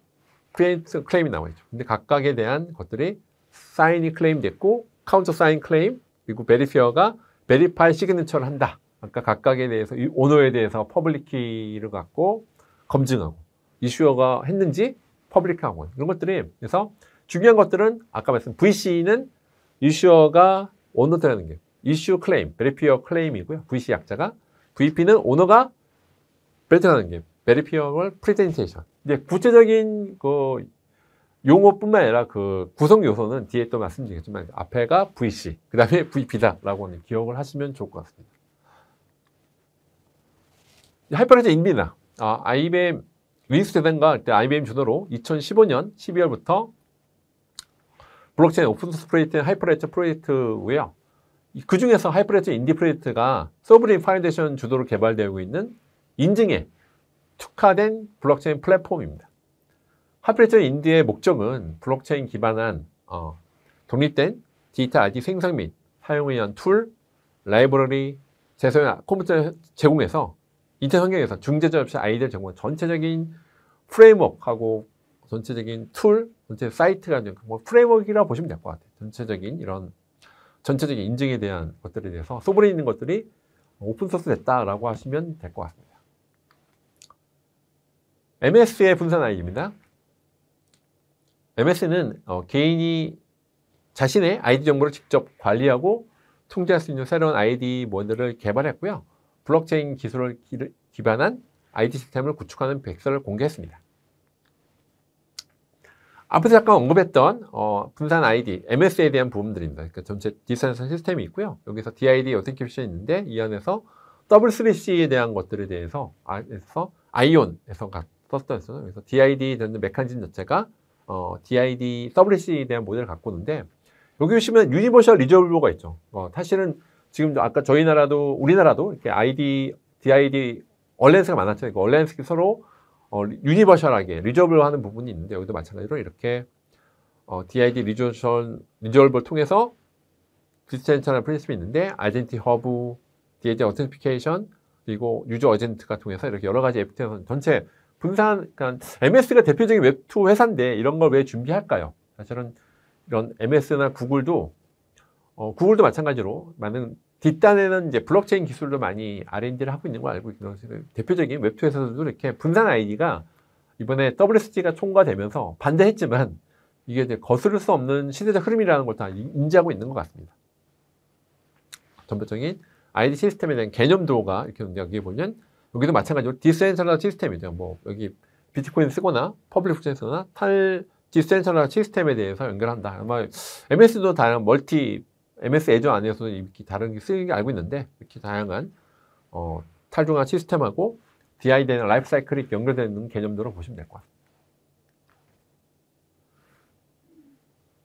크리에이트 클레임이 나와 있죠. 근데 각각에 대한 것들이 사인이 클레임 됐고 카운터 사인 클레임 그리고 베리피어가 베리파이 시그니처를 한다. 아까 각각에 대해서 이 오너에 대해서 퍼블릭 키를 갖고 검증하고 이슈어가 했는지 퍼블릭하고 이런 것들이 그래서 중요한 것들은 아까 말씀 VC는 이슈어가 오너한테 하는 게 이슈 클레임, 베리피어 클레임이고요. VC 약자가 VP는 오너가 베리트하는 게 베리피어럴 프레젠테이션. 이제 구체적인 그 용어뿐만 아니라 그 구성 요소는 뒤에 또 말씀드리겠지만 앞에가 VC, 그 다음에 VP다라고 기억을 하시면 좋을 것 같습니다. 하이퍼레트 인비나 IBM 위니스 대단과 IBM 주도로 2015년 12월부터 블록체인 오픈소스 프로젝트 하이퍼레트 프로젝트고요. 그 중에서 하이퍼레트 인디 프로젝트가 소브린 파운데이션 주도로 개발되고 있는 인증에 특화된 블록체인 플랫폼입니다. 하이퍼레트 인디의 목적은 블록체인 기반한 독립된 디지털 ID 생성 및 사용에 의한 툴, 라이브러리, 제소나 컴퓨터 제공해서 인터넷 환경에서 중재자 없이 아이디를 제공한 전체적인 프레임워크하고 전체적인 툴, 전체 사이트가 뭐 프레임워크라고 보시면 될 것 같아요. 전체적인 이런 전체적인 인증에 대한 것들에 대해서 소브린에 있는 것들이 오픈소스 됐다라고 하시면 될 것 같습니다. MS의 분산 아이디입니다. MS는 개인이 자신의 아이디 정보를 직접 관리하고 통제할 수 있는 새로운 아이디 모델을 개발했고요. 블록체인 기술을 기반한 아이디 시스템을 구축하는 백서를 공개했습니다. 앞에서 잠깐 언급했던 분산 아이디, MS에 대한 부분들입니다. 그러니까 전체 디센트럴 시스템이 있고요. 여기서 DID 어텐티케이션이 있는데 이 안에서 W3C에 대한 것들에 대해서 아이온에서 썼던 있어요. 그래서 DID 되는 메커니즘 자체가 DID W3C에 대한 모델을 갖고 있는데 여기 보시면 유니버셜 리저블버가 있죠. 사실은 지금 아까 저희 나라도 우리나라도 이렇게 DID 얼라이언스가 많았죠. 그러니까 얼라이언스가 서로 유니버셜하게 리저블하는 부분이 있는데 여기도 마찬가지로 이렇게 DID 리저블을 통해서 디센트럴 프린시플이 있는데 아이덴티 허브, DID 어텐티피케이션 그리고 유저 어젠트가 통해서 이렇게 여러 가지 FT에서 전체 분산, 그러니까 MS가 대표적인 웹2 회사인데 이런 걸 왜 준비할까요? 사실은 이런 MS나 구글도 마찬가지로 많은 뒷단에는 이제 블록체인 기술도 많이 R&D를 하고 있는 걸 알고 있는 대표적인 웹2 회사들도 이렇게 분산 아이디가 이번에 WSG가 총괄되면서 반대했지만 이게 이제 거스를 수 없는 시대적 흐름이라는 걸 다 인지하고 있는 것 같습니다. 전반적인 아이디 시스템에 대한 개념도가 이렇게 여기 보면 여기도 마찬가지로 디센트럴한 시스템이죠. 뭐 여기 비트코인 쓰거나 퍼블릭 블록체인 쓰거나 디센트럴한 시스템에 대해서 연결한다. 아마 MS도 다양한 MS 애저 안에서도 이렇게 다른 게 쓰이는 게 알고 있는데 이렇게 다양한 탈중한 시스템하고 DID나 라이프 사이클이 연결되는 개념으로 보시면 될 것 같습니다.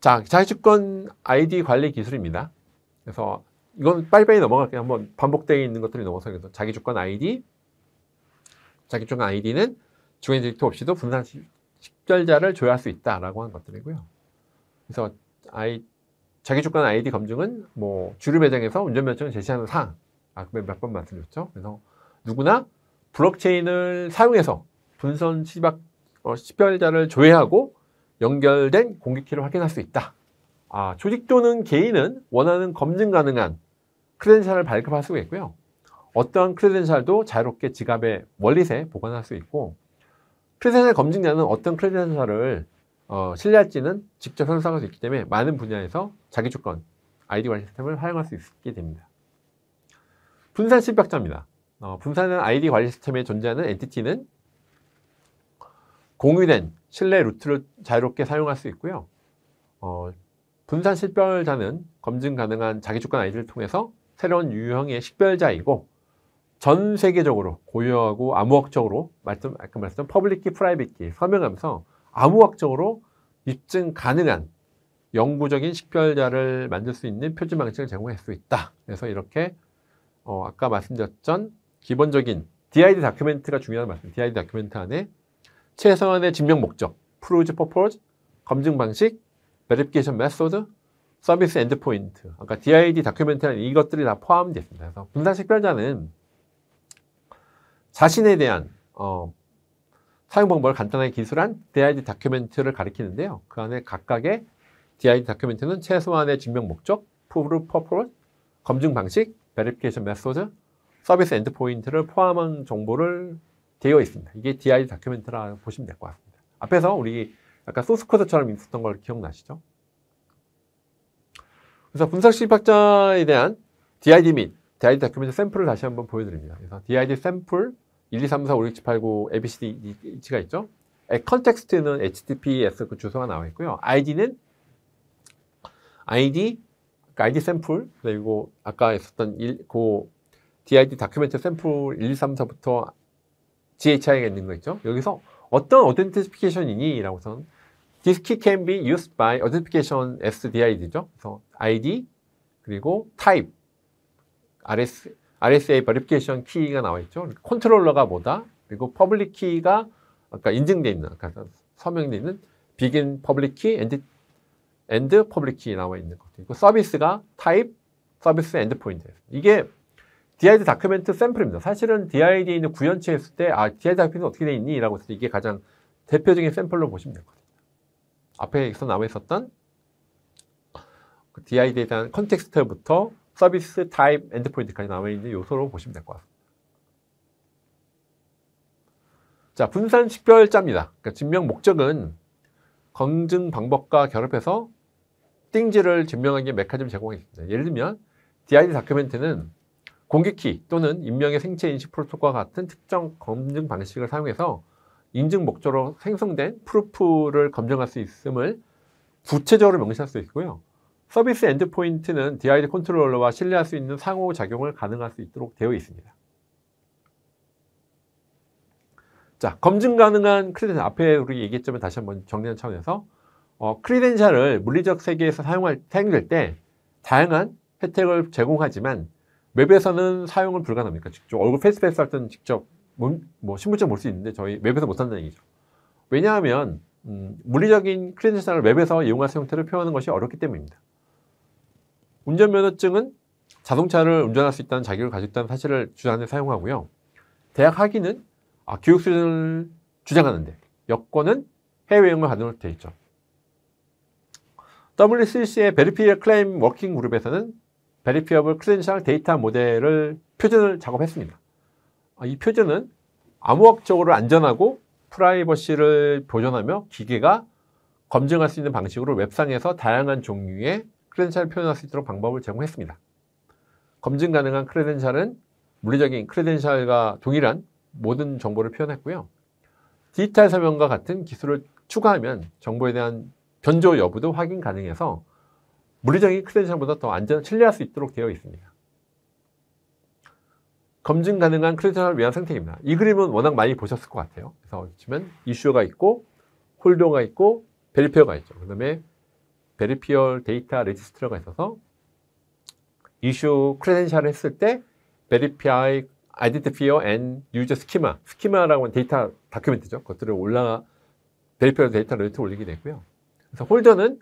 자, 자기주권 아이디 관리 기술입니다. 그래서 이건 빨리빨리 넘어갈게요. 한번 반복되어 있는 것들이 넘어서 그래서 자기주권 아이디는 주행 디렉터 없이도 분산 식별자를 조회할 수 있다라고 하는 것들이고요. 그래서 자기주권 아이디 검증은 뭐 주류 매장에서 운전면허증을 제시하는 사항, 몇 번 말씀드렸죠. 그래서 누구나 블록체인을 사용해서 분산 식별자를 조회하고 연결된 공개키를 확인할 수 있다. 조직 또는 개인은 원하는 검증 가능한 크레덴셜을 발급할 수가 있고요. 어떠한 크레덴셜도 자유롭게 지갑의 월릿에 보관할 수 있고, 크레덴셜 검증자는 어떤 크레덴셜을 신뢰할지는 직접 설정할 수 있기 때문에 많은 분야에서 자기주권 아이디 관리 시스템을 사용할 수 있게 됩니다. 분산 식별자입니다. 분산은 아이디 관리 시스템에 존재하는 엔티티는 공유된 신뢰 루트를 자유롭게 사용할 수 있고요. 분산 식별자는 검증 가능한 자기주권 아이디를 통해서 새로운 유형의 식별자이고, 전 세계적으로 고유하고 암호학적으로 아까 말했던 퍼블릭 키, 프라이빗 키 서명하면서 암호학적으로 입증 가능한 영구적인 식별자를 만들 수 있는 표준 방식을 제공할 수 있다. 그래서 이렇게 아까 말씀드렸던 기본적인 DID 다큐멘트가 중요한 말씀. DID 다큐멘트 안에 최소한의 증명 목적, 프루즈 퍼포즈, 검증 방식, 베리피케이션 메소드, 서비스 엔드포인트. 아까 DID 다큐멘트는 이것들이 다 포함되어 있습니다. 그래서 분산 식별자는 자신에 대한 사용 방법을 간단하게 기술한 DID 다큐멘트를 가리키는데요. 그 안에 각각의 DID 다큐멘트는 최소한의 증명 목적, 프루브 퍼포즈, 검증 방식, 베리피케이션 메소드, 서비스 엔드포인트를 포함한 정보를 되어 있습니다. 이게 DID 다큐멘트라 보시면 될 것 같습니다. 앞에서 우리 약간 소스 코드처럼 있었던 걸 기억나시죠? 그래서 분석 식별자에 대한 DID 및 DID 다큐멘트 샘플을 다시 한번 보여드립니다. 그래서 DID 샘플 1, 2, 3, 4, 5, 6, 7, 8, 9 ABCD가 있죠. 컨텍스트는 HTTPS 그 주소가 나와 있고요. ID는 ID 샘플, 그리고 아까 있었던 DID 다큐멘트 샘플 1, 2, 3, 4부터 GHI가 있는 거 있죠. 여기서 어떤 authentication이니? 라고서는 This key can be used by authentication as DID죠. 그래서 ID, 그리고 type, RSA verification key가 나와 있죠. 컨트롤러가 뭐다? 그리고 public key가 아까 인증되어 있는, 아까 서명되어 있는 begin public key and public key 나와 있는 것. 그리고 서비스가 type, 서비스 endpoint. 이게 DID 다큐멘트 샘플입니다. 사실은 DID에 있는 구현체 했을 때, DID 다큐멘트 어떻게 되어 있니? 라고 했을 때 이게 가장 대표적인 샘플로 보시면 될 것 같아요. 앞에서 나와 있었던 DID에 대한 컨텍스트부터 서비스, 타입, 엔드포인트까지 나와 있는 요소로 보시면 될 것 같습니다. 자, 분산 식별자입니다. 그러니까 증명 목적은 검증 방법과 결합해서 띵지를 증명하기 위해 메커니즘을 제공하겠습니다. 예를 들면 DID 다큐멘트는 공개키 또는 인명의 생체 인식 프로토콜과 같은 특정 검증 방식을 사용해서 인증 목적으로 생성된 프루프를 검증할 수 있음을 구체적으로 명시할 수 있고요. 서비스 엔드포인트는 DID 컨트롤러와 신뢰할 수 있는 상호작용을 가능할 수 있도록 되어 있습니다. 자, 검증 가능한 크레덴셜. 앞에 우리 얘기했지만 다시 한번 정리하는 차원에서 크레덴셜을 물리적 세계에서 사용될 때 다양한 혜택을 제공하지만 웹에서는 사용을 불가능합니다. 직접 얼굴 페이스 할 때는 직접 신분증 볼 수 있는데 저희 웹에서 못한다는 얘기죠. 왜냐하면 물리적인 크레덴셜을 웹에서 이용할 수 형태를 표현하는 것이 어렵기 때문입니다. 운전면허증은 자동차를 운전할 수 있다는 자격을 가지고 있다는 사실을 주장하는 데 사용하고요. 대학 학위는 교육 수준을 주장하는데, 여권은 해외여행을 가능으로 되어 있죠. WCC의 베리피어 클레임 워킹 그룹에서는 베리피어블 크레덴셜 데이터 모델을 표준을 작업했습니다. 이 표준은 암호학적으로 안전하고 프라이버시를 보존하며 기계가 검증할 수 있는 방식으로 웹상에서 다양한 종류의 크레덴셜을 표현할 수 있도록 방법을 제공했습니다. 검증 가능한 크레덴셜은 물리적인 크레덴셜과 동일한 모든 정보를 표현했고요. 디지털 서명과 같은 기술을 추가하면 정보에 대한 변조 여부도 확인 가능해서 물리적인 크레덴셜보다 더 신뢰할 수 있도록 되어 있습니다. 검증 가능한 크레덴셜을 위한 선택입니다. 이 그림은 워낙 많이 보셨을 것 같아요. 그래서 보시면 이슈어가 있고 홀더가 있고 베리피어가 있죠. 그 다음에 베리피어 데이터 레지스트러가 있어서 이슈 크레덴셜을 했을 때 verify identifier and user schema, 스키마라고 하는 데이터 다큐멘트죠. 그것들을 베리피어 데이터 레지스트에 올리게 되고요. 그래서 홀더는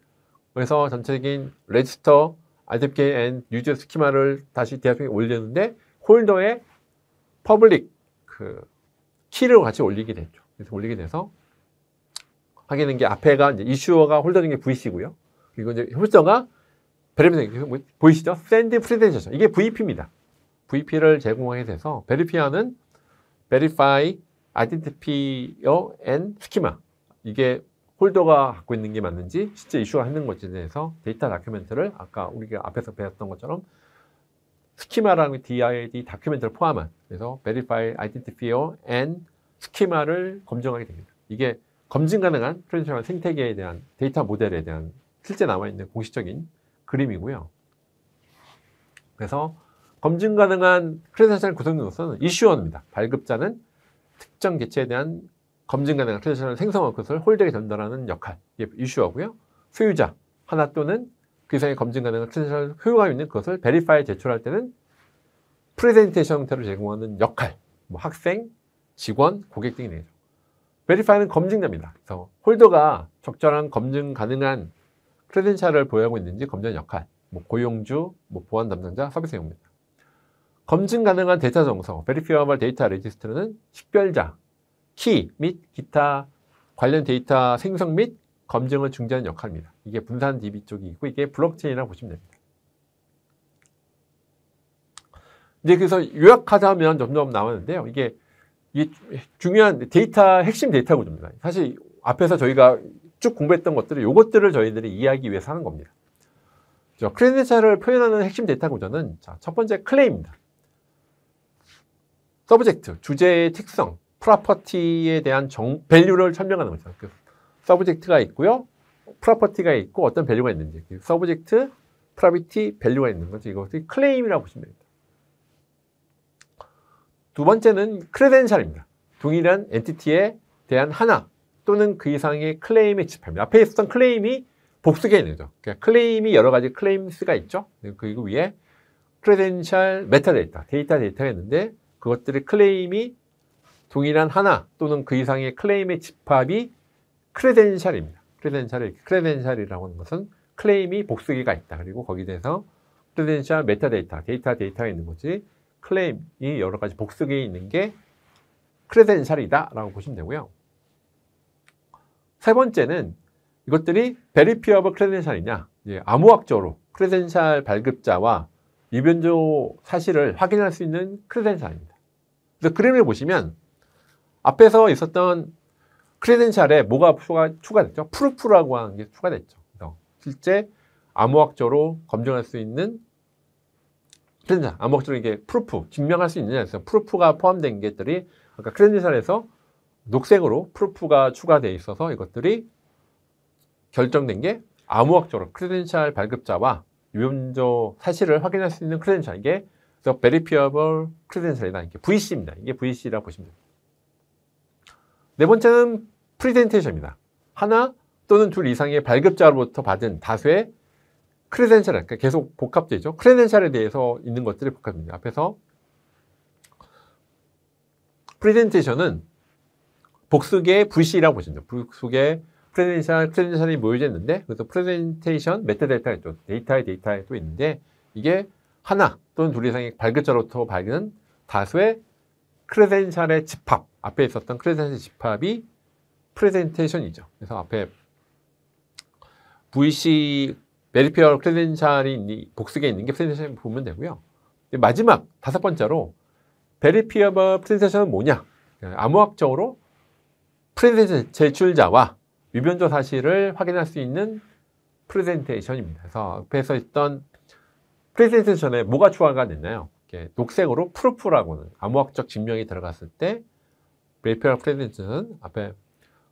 그래서 전체적인 레지스터, identifier and user schema를 다시 데이터에 올리는데 홀더에 퍼블릭 키를 같이 올리게 됐죠. 그래서 올리게 돼서 하게 된 게 앞에가 이제 이슈어가 홀더인 게 VC고요. 그리고 이제 홀더가 베리피어 보이시죠? 샌드 프리덴셜 이게 VP입니다. VP를 제공하게 돼서 베리피어는 Verify Identifier and Schema 이게 홀더가 갖고 있는 게 맞는지 실제 이슈가 하는 것에 대해서 데이터 다큐멘트를 아까 우리가 앞에서 배웠던 것처럼 스키마라는 DID 다큐멘트를 포함한 그래서 Verify Identifier and Schema를 검증하게 됩니다. 이게 검증 가능한 크레덴셜 생태계에 대한 데이터 모델에 대한 실제 남아있는 공식적인 그림이고요. 그래서 검증 가능한 크레덴셜 구성으로서는 이슈어입니다. 발급자는 특정 개체에 대한 검증 가능한 크레덴셜을 생성한 것을 홀더에게 전달하는 역할, 이게 이슈어고요. 소유자 하나 또는 그 이상의 검증 가능한 크레덴셜 효용감 있는 것을 베리파이에 제출할 때는 프레젠테이션 형태로 제공하는 역할, 뭐 학생, 직원, 고객 등이 되죠. 베리파이는 검증자입니다. 그래서 홀더가 적절한 검증 가능한 크레덴셜을 보유하고 있는지 검증 역할, 뭐 고용주, 뭐 보안 담당자, 서비스 용입니다. 검증 가능한 데이터 정서, Verifiable Data Register는 식별자, 키 및 기타 관련 데이터 생성 및 검증을 중재하는 역할입니다. 이게 분산 DB 쪽이 있고 이게 블록체인이라고 보시면 됩니다. 이제 그래서 요약하자면 점점 나오는데요. 이게 중요한 데이터, 핵심 데이터 구조입니다. 사실 앞에서 저희가 쭉 공부했던 것들을 요것들을 저희들이 이해하기 위해서 하는 겁니다. 크레덴셜을 표현하는 핵심 데이터 구조는 첫 번째 클레임입니다. 서브젝트, 주제의 특성, 프로퍼티에 대한 밸류를 설명하는 거죠. 서브젝트가 있고요. 프로퍼티가 있고 어떤 밸류가 있는지. 서브젝트, 프로퍼티, 밸류가 있는 거죠. 이것이 클레임이라고 보시면 됩니다. 두 번째는 크레덴셜입니다. 동일한 엔티티에 대한 하나 또는 그 이상의 클레임의 집합입니다. 앞에 있었던 클레임이 복수가 있는 거죠. 그러니까 클레임이 여러 가지 클레임스가 있죠. 그리고 위에 크레덴셜 메타데이터, 데이터가 있는데 그것들의 클레임이 동일한 하나 또는 그 이상의 클레임의 집합이 크레덴셜입니다. 크레덴셜이라고 하는 것은 클레임이 복수기가 있다. 그리고 거기에 대해서 크레덴셜 메타데이터, 데이터가 있는 거지 클레임이 여러 가지 복수기에 있는 게 크레덴셜이다 라고 보시면 되고요. 세 번째는 이것들이 베리피어블 크레덴셜이냐, 암호학적으로 크레덴셜 발급자와 유변조 사실을 확인할 수 있는 크레덴셜입니다. 그래서 그림을 보시면 앞에서 있었던 크레덴셜에 뭐가 추가됐죠? 프루프라고 하는 게 추가됐죠. 그래서 실제 암호학적으로 검증할 수 있는 크레덴셜, 암호학적으로 이게 프루프, 증명할 수 있느냐 해서 프루프가 포함된 것들이 아까 크레덴셜에서 녹색으로 프루프가 추가되어 있어서 이것들이 결정된 게 암호학적으로 크레덴셜 발급자와 유변조 사실을 확인할 수 있는 크레덴셜, 이게 Verifiable Credential이다. 이게 VC입니다. 이게 VC라고 보시면 됩니다. 네 번째는 프리젠테이션입니다. 하나 또는 둘 이상의 발급자로부터 받은 다수의 크레덴셜, 그러니까 계속 복합되죠. 크레덴셜에 대해서 있는 것들이 복합입니다. 앞에서 프리젠테이션은 복수계의 VC라고 보시면 돼요. 복수계 크레덴셜이 모여져 있는데, 그래서 프레젠테이션 메타데이터가 있죠. 데이터에 또 있는데, 이게 하나 또는 둘 이상의 발급자로부터 발견한 다수의 크레덴셜의 집합, 앞에 있었던 크레덴셜의 집합이 프레젠테이션이죠. 그래서 앞에 VC, 베리피얼 크레덴셜이 복수계에 있는 게 프레젠테이션 보면 되고요. 마지막 다섯 번째로 베리피어블 프레젠테이션은 뭐냐? 암호학적으로 프레젠테이션 제출자와 유변조 사실을 확인할 수 있는 프레젠테이션입니다. 그래서 앞에서 있던 프레젠테이션에 뭐가 추가가 됐나요? 녹색으로 프루프라고는 암호학적 증명이 들어갔을 때 베리피얼 크레덴셜은 앞에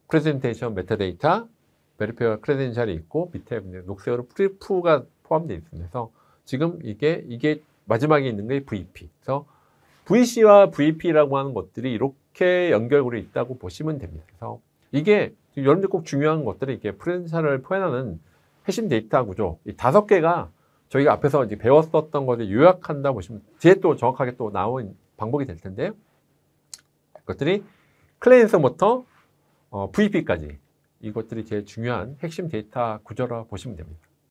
프레젠테이션 메타데이터, 베리피얼 크레덴셜이 있고 밑에 녹색으로 프루프가 포함되어 있습니다. 그래서 지금 이게 마지막에 있는 게 VP. 그래서 VC와 VP라고 하는 것들이 이렇게 연결고리 있다고 보시면 됩니다. 그래서 이게 여러분들 꼭 중요한 것들이 이게 프렌샤를 표현하는 핵심 데이터 구조 이 5개가 저희가 앞에서 이제 배웠었던 것을 요약한다 보시면 뒤에 또 정확하게 또 나온 방법이 될 텐데요. 그것들이 클래인서부터 VP까지 이것들이 제일 중요한 핵심 데이터 구조라 보시면 됩니다.